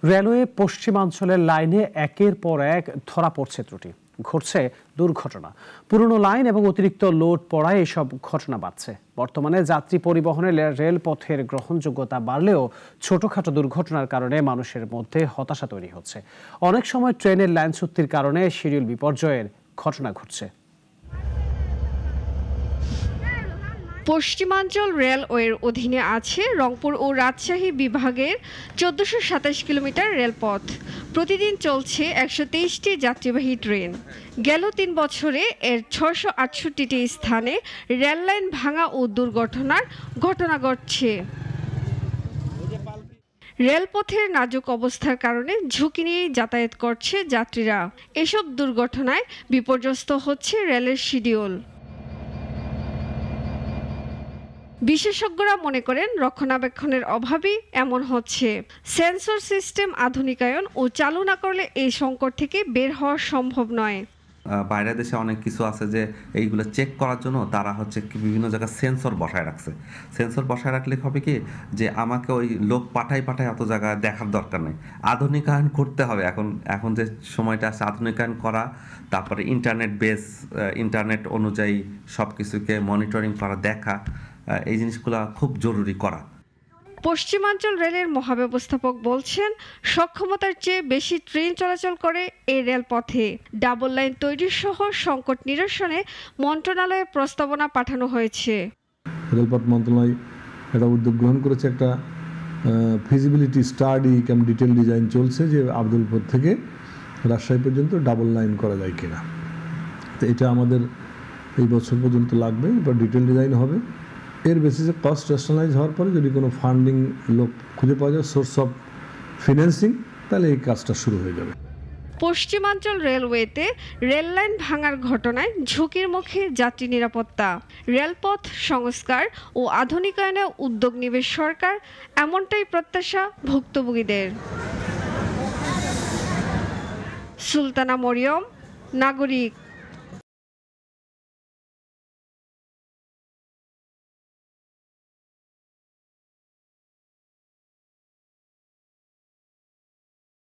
Railway পশ্চিমাঞ্চলের লাইনে একের পর এক ধরা পড়ছে ত্রুটি, ঘটছে দুর্ঘটনা। পুরনো লাইন এবং অতিরিক্ত লোড পড়ায় এসব ঘটনা বাড়ছে। বর্তমানে যাত্রী পরিবহনে রেলপথের গ্রহণযোগ্যতা বাড়লেও ছোটখাটো দুর্ঘটনার কারণে মানুষের মধ্যে হতাশা তৈরি হচ্ছে। অনেক সময় ট্রেনের লাইনচ্যুতির কারণে শিডিউল বিপর্যয়ের ঘটনা ঘটছে। পশ্চিমাঞ্চল রেলওয়ের অধীনে আছে রংপুর ও রাজশাহী বিভাগের ১৪২৭ কিলোমিটার রেলপথ। প্রতিদিন চলছে ১২৩টি যাত্রীবাহী ট্রেন। গেল ৩ বছরে এর ৬৬৮টি স্থানে রেললাইন ভাঙা ও দুর্ঘটনার ঘটনা ঘটছে। রেলপথের নাজুক অবস্থার কারণে ঝুঁকি নিয়ে যাতায়াত করছে যাত্রীরা। এসব দুর্ঘটনায় বিপর্যস্ত হচ্ছে রেলের শিডিউল। বিশেষজ্ঞরা মনে করেন রক্ষণাবেক্ষণের অভাবেই এমন হচ্ছে। সেন্সর সিস্টেম আধুনিকায়ন ও চালু না করলে এই সংকট থেকে বের হওয়া সম্ভব নয়। বাইরের দেশে অনেক কিছু আছে যে এইগুলো চেক করার জন্য তারা হচ্ছে বিভিন্ন জায়গায় সেন্সর বসায় রাখছে। সেন্সর বসায় রাখলে হবে কি যে আমাকে ওই লোক পাঠায় এত জায়গায় দেখার দরকার নেই। আধুনিকায়ন করতে হবে। এখন যে সময়টা আছে আধুনিকায়ন করা, তারপরে ইন্টারনেট অনুযায়ী সব কিছুকে মনিটরিং করা, দেখা, এই জিনিসগুলো খুব জরুরি করা। পশ্চিমাঞ্চল রেলের মহাব্যবস্থাপক বলছেন, সক্ষমতার চেয়ে বেশি ট্রেন চলাচল করে এই রেলপথে। ডাবল লাইন তৈরি সহ সংকট নিরসনে মন্ত্রণালয়ে প্রস্তাবনা পাঠানো হয়েছে। রেলপথ মন্ত্রণালয় একটা উদ্যোগ গ্রহণ করেছে, একটা feasibility study cum detail design চলছে যে আব্দুলপুর থেকে রাজশাহী পর্যন্ত ডাবল লাইন করা যায় কিনা। তো এটা আমাদের এই বছর পর্যন্ত লাগবে, এবার ডিটেল ডিজাইন হবে। এর বেসিসে কস্ট রেশনালাইজ হওয়ার পরে যদি কোনো ফান্ডিং লোক খুঁজে পাওয়া যায়, সোর্স অফ ফিন্যান্সিং, তাহলে এই কাজটা শুরু হয়ে যাবে। পশ্চিমাঞ্চল রেলওয়েতে রেললাইন ভাঙার ঘটনায় ঝুঁকির মুখে যাত্রী নিরাপত্তা। রেলপথ সংস্কার ও আধুনিকায়নে উদ্যোগ নেবে সরকার, এমনটাই প্রত্যাশা ভুক্তভোগীদের। সুলতানা মরিয়ম, নাগরিক।